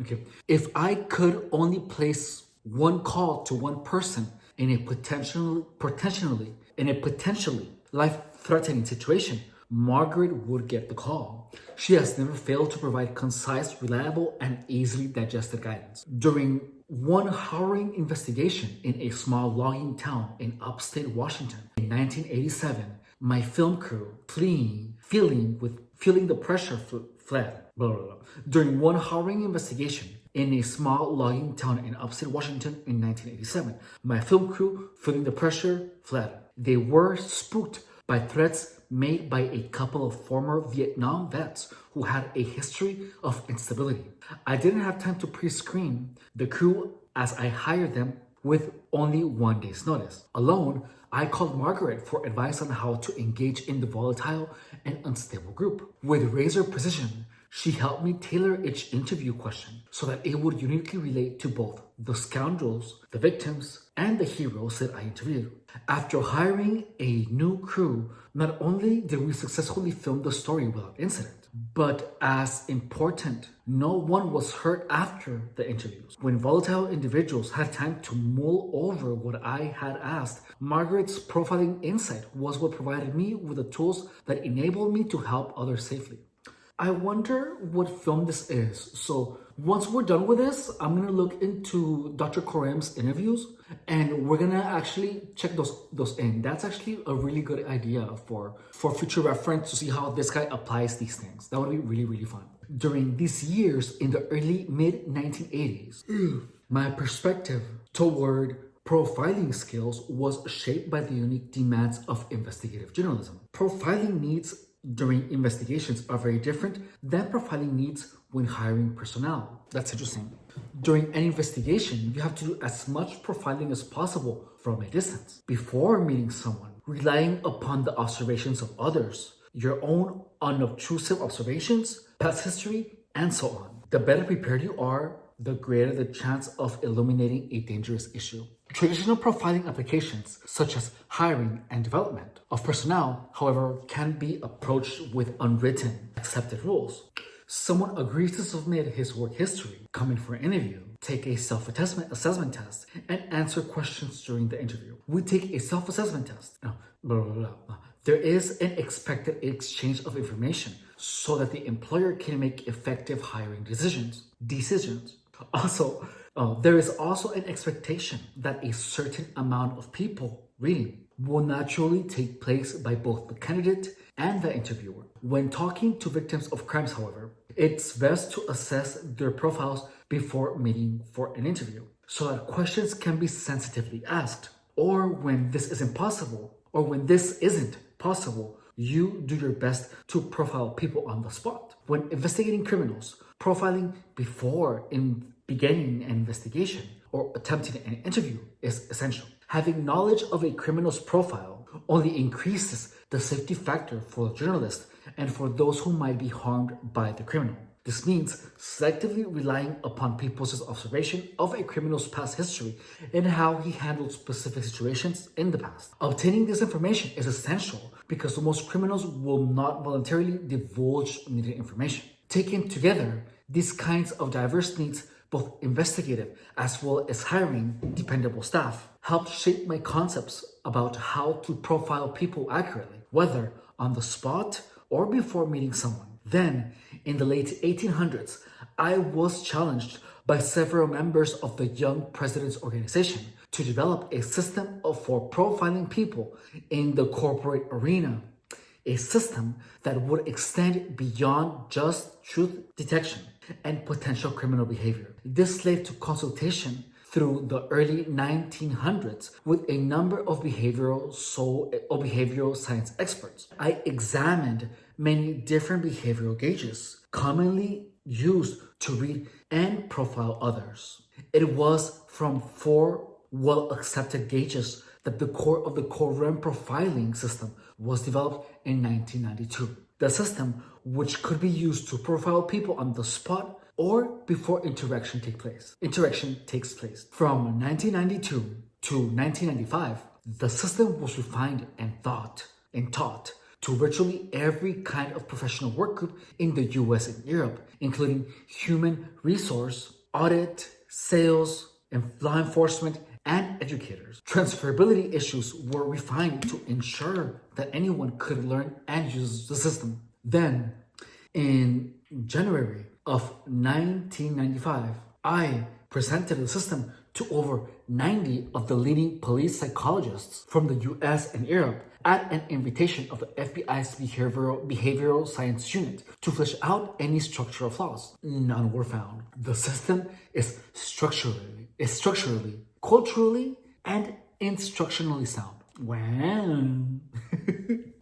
Okay. If I could only place one call to one person in a potentially life-threatening situation, Margaret would get the call. She has never failed to provide concise, reliable, and easily digested guidance. During one harrowing investigation in a small logging town in upstate Washington in 1987, my film crew, feeling the pressure, fled. Blah, blah, blah. During one harrowing investigation in a small logging town in upstate Washington in 1987, my film crew, feeling the pressure, fled. They were spooked by threats made by a couple of former Vietnam vets who had a history of instability. I didn't have time to pre-screen the crew as I hired them with only 1 day's notice. Alone, I called Margaret for advice on how to engage in the volatile and unstable group. With razor precision, she helped me tailor each interview question so that it would uniquely relate to both the scoundrels, the victims, and the heroes that I interviewed. After hiring a new crew, not only did we successfully film the story without incident, but as important, no one was hurt after the interviews. When volatile individuals had time to mull over what I had asked, Margaret's profiling insight was what provided me with the tools that enabled me to help others safely. I wonder what film this is. So once we're done with this, I'm gonna look into Dr. Korem's interviews and we're gonna actually check those in. That's actually a really good idea for future reference to see how this guy applies these things. That would be really, really fun. During these years in the early mid 1980s, my perspective toward profiling skills was shaped by the unique demands of investigative journalism. Profiling needs during investigations are very different than profiling needs when hiring personnel. That's interesting. During an investigation, you have to do as much profiling as possible from a distance before meeting someone, relying upon the observations of others, your own unobtrusive observations, past history, and so on. The better prepared you are, the greater the chance of illuminating a dangerous issue. Traditional profiling applications, such as hiring and development of personnel, however, can be approached with unwritten, accepted rules. Someone agrees to submit his work history, come in for an interview, take a self-assessment test, and answer questions during the interview. We take a self-assessment test. There is an expected exchange of information so that the employer can make effective hiring decisions. Also, there is also an expectation that a certain amount of people reading will naturally take place by both the candidate and the interviewer. When talking to victims of crimes, however, it's best to assess their profiles before meeting for an interview so that questions can be sensitively asked. Or when this isn't possible, you do your best to profile people on the spot. When investigating criminals, profiling before beginning an investigation or attempting an interview is essential. Having knowledge of a criminal's profile only increases the safety factor for the journalist and for those who might be harmed by the criminal. This means selectively relying upon people's observation of a criminal's past history and how he handled specific situations in the past. Obtaining this information is essential because most criminals will not voluntarily divulge needed information. Taken together, these kinds of diverse needs, both investigative as well as hiring dependable staff, helped shape my concepts about how to profile people accurately, whether on the spot or before meeting someone. Then, in the late 1800s, I was challenged by several members of the Young President's Organization to develop a system for profiling people in the corporate arena, a system that would extend beyond just truth detection and potential criminal behavior. This led to consultation through the early 1900s with a number of behavioral science experts. I examined many different behavioral gauges commonly used to read and profile others. It was from 4 well-accepted gauges that the core of the Korem profiling system was developed in 1992. The system, which could be used to profile people on the spot or before interaction takes place. From 1992 to 1995, the system was refined and taught to virtually every kind of professional work group in the US and Europe, including human resource, audit, sales, and law enforcement, and educators. Transferability issues were refined to ensure that anyone could learn and use the system. Then, in January of 1995, I presented the system to over 90 of the leading police psychologists from the US and Europe at an invitation of the FBI's behavioral science unit to flesh out any structural flaws. None were found. The system is structurally, culturally, and instructionally sound. Wow.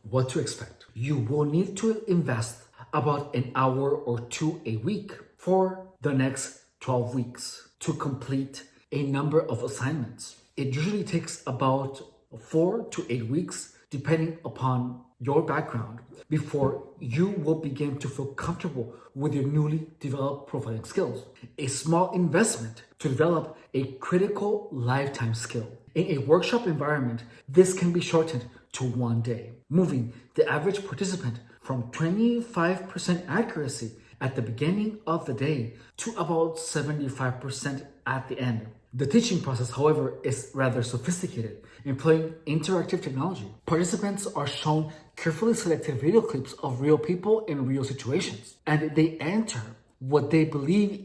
What to expect? You will need to invest about an hour or two a week for the next 12 weeks to complete a number of assignments. It usually takes about 4 to 8 weeks, depending upon your background, before you will begin to feel comfortable with your newly developed profiling skills. A small investment to develop a critical lifetime skill. In a workshop environment, this can be shortened to 1 day, moving the average participant from 25% accuracy at the beginning of the day to about 75% at the end. The teaching process, however, is rather sophisticated, employing interactive technology. Participants are shown carefully selected video clips of real people in real situations, and they enter what they believe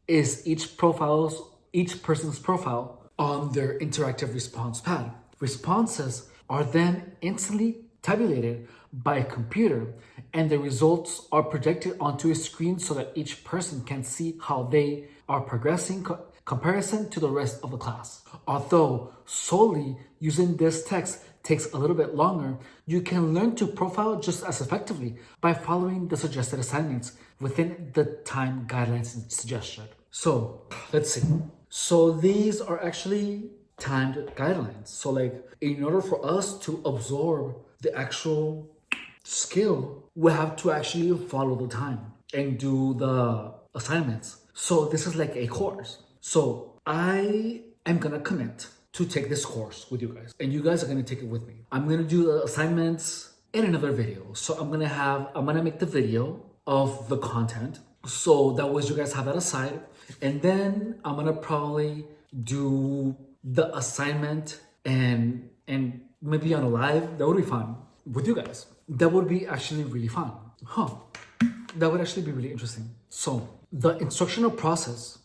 is each person's profile on their interactive response pad. Responses are then instantly tabulated by a computer, and the results are projected onto a screen so that each person can see how they are progressing comparison to the rest of the class. Although solely using this text takes a little bit longer, you can learn to profile just as effectively by following the suggested assignments within the time guidelines suggested. So let's see. So these are actually timed guidelines. So like in order for us to absorb the actual skill, we have to actually follow the time and do the assignments. So this is like a course. So I am gonna commit to take this course with you guys, and you guys are gonna take it with me. I'm gonna do the assignments in another video. So I'm gonna make the video of the content, so that way you guys have that aside, and then I'm gonna probably do the assignment and maybe on a live. That would be fun with you guys. That would be actually really fun. That would actually be really interesting. So the instructional process,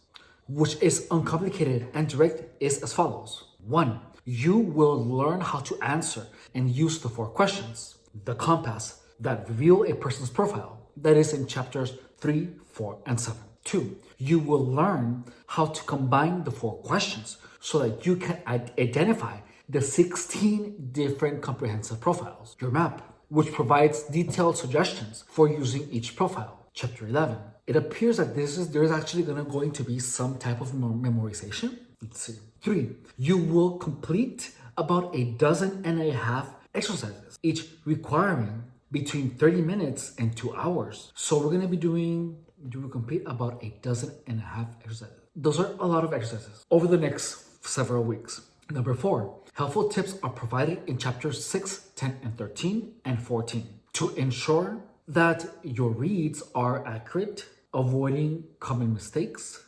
which is uncomplicated and direct, is as follows. 1. You will learn how to answer and use the 4 questions, the compass that reveal a person's profile. That is in chapters 3, 4, and 7. 2. You will learn how to combine the 4 questions so that you can identify the 16 different comprehensive profiles. Your map, which provides detailed suggestions for using each profile. Chapter 11. It appears that there's actually going to be some type of memorization. Let's see. 3. You will complete about 12 exercises, each requiring between 30 minutes and 2 hours. So we're going to be you will complete about 12 exercises. Those are a lot of exercises over the next several weeks. Number 4, helpful tips are provided in chapters 6, 10, and 13, and 14 to ensure that your reads are accurate, avoiding common mistakes.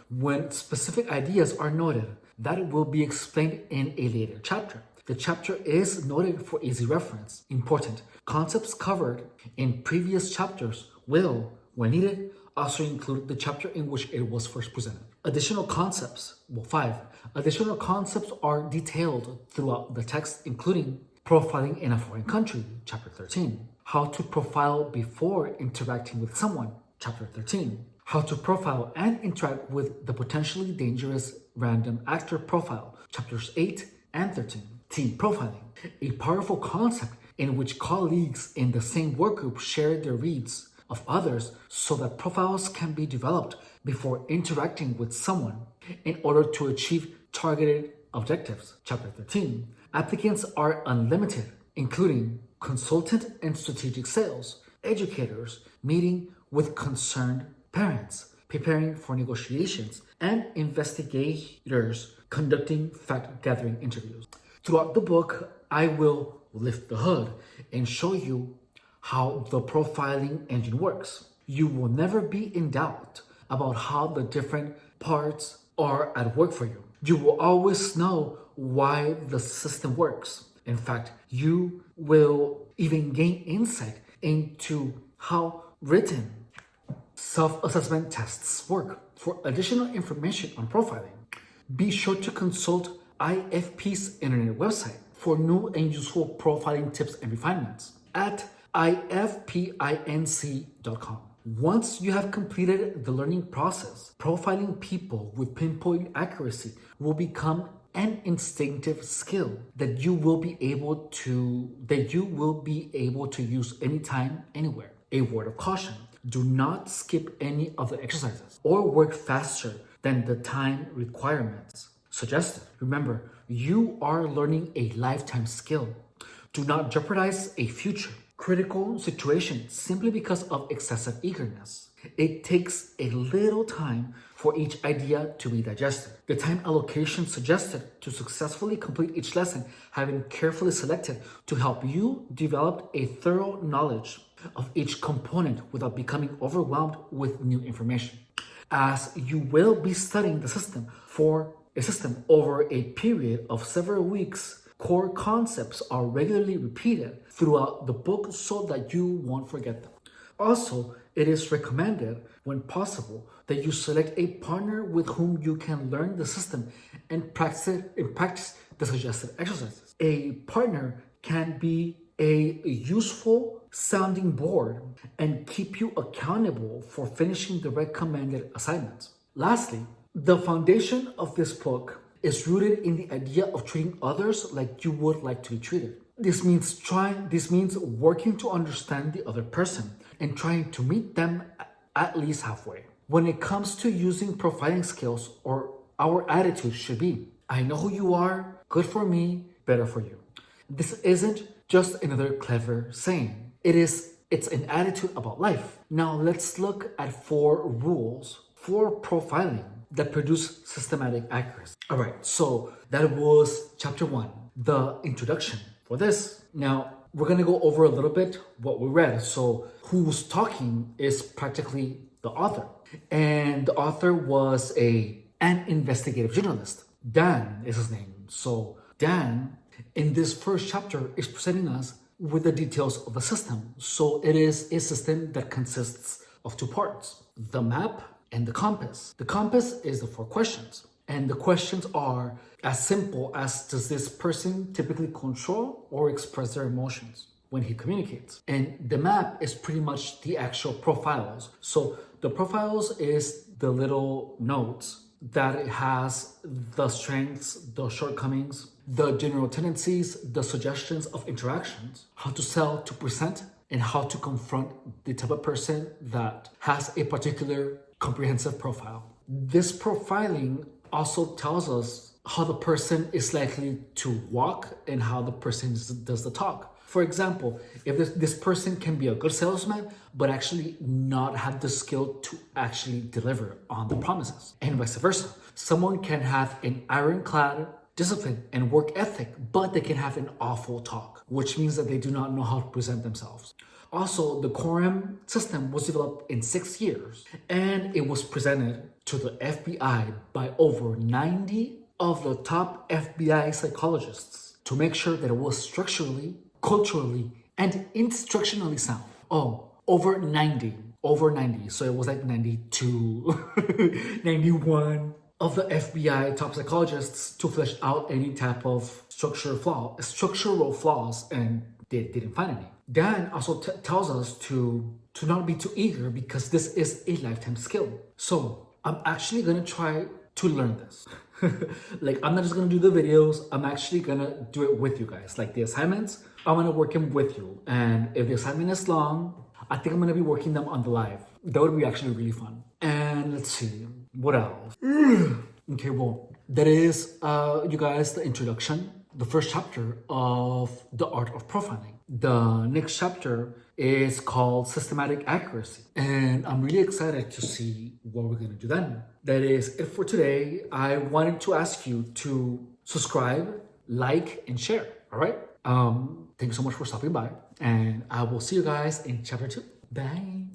When specific ideas are noted, that will be explained in a later chapter. The chapter is noted for easy reference. Important. Concepts covered in previous chapters will, when needed, also include the chapter in which it was first presented. Additional concepts, 5. Additional concepts are detailed throughout the text, including profiling in a foreign country, chapter 13. How to profile before interacting with someone, chapter 13. How to profile and interact with the potentially dangerous random actor profile, chapters 8 and 13. Team profiling, a powerful concept in which colleagues in the same workgroup share their reads of others so that profiles can be developed before interacting with someone in order to achieve targeted objectives. Chapter 13. Applicants are unlimited, including consultant and strategic sales, educators meeting with concerned parents, preparing for negotiations, and investigators conducting fact-gathering interviews. Throughout the book, I will lift the hood and show you how the profiling engine works. You will never be in doubt about how the different parts are at work for you. You will always know why the system works. In fact, you will even gain insight into how written self-assessment tests work. For additional information on profiling, be sure to consult IFP's internet website for new and useful profiling tips and refinements at ifpinc.com. Once you have completed the learning process, profiling people with pinpoint accuracy will become an instinctive skill that you will be able to use anytime, anywhere. A word of caution: do not skip any of the exercises or work faster than the time requirements suggested. Remember, you are learning a lifetime skill. Do not jeopardize a future critical situation simply because of excessive eagerness. It takes a little time for each idea to be digested. The time allocation suggested to successfully complete each lesson have been carefully selected to help you develop a thorough knowledge of each component without becoming overwhelmed with new information. As you will be studying the system over a period of several weeks, core concepts are regularly repeated throughout the book so that you won't forget them. Also, it is recommended, when possible, that you select a partner with whom you can learn the system and practice the suggested exercises. A partner can be a useful sounding board and keep you accountable for finishing the recommended assignments. Lastly, the foundation of this book is rooted in the idea of treating others like you would like to be treated. This means working to understand the other person and trying to meet them at least halfway. When it comes to using profiling skills, our attitude should be, I know who you are, good for me, better for you. This isn't just another clever saying. It's an attitude about life. Now let's look at 4 rules for profiling that produce systematic accuracy. All right, so that was chapter 1, the introduction for this. Now we're gonna go over a little bit what we read. So who's talking is practically the author, and the author was an investigative journalist. Dan is his name. So Dan, in this first chapter, is presenting us with the details of the system. So it is a system that consists of 2 parts: the map and the compass. The compass is the 4 questions. And the questions are as simple as, does this person typically control or express their emotions when he communicates? And the map is pretty much the actual profiles. So the profiles is the little notes that it has the strengths, the shortcomings, the general tendencies, the suggestions of interactions, how to sell, to present, and how to confront the type of person that has a particular comprehensive profile. This profiling also tells us how the person is likely to walk and how the person does the talk. For example, if this person can be a good salesman, but actually not have the skill to actually deliver on the promises, and vice versa. Someone can have an ironclad discipline and work ethic, but they can have an awful talk, which means that they do not know how to present themselves. Also, the quorum system was developed in 6 years, and it was presented to the FBI by over 90 of the top FBI psychologists to make sure that it was structurally, culturally, and instructionally sound. Oh, over 90. So it was like 92, 91 of the FBI top psychologists to flesh out any type of structural flaws, and they didn't find any. Dan also tells us to not be too eager because this is a lifetime skill. So I'm actually gonna try to learn this. Like, I'm not just gonna do the videos, I'm actually gonna do it with you guys. Like the assignments, I'm gonna work them with you. And if the assignment is long, I think I'm gonna be working them on the live. That would be actually really fun. And let's see, what else? Okay, well, that is, you guys, the introduction, the first chapter of The Art of Profiling. The next chapter is called Systematic Accuracy. And I'm really excited to see what we're gonna do then. That is it for today. I wanted to ask you to subscribe, like, and share, all right? Thank you so much for stopping by, and I will see you guys in chapter 2. Bye.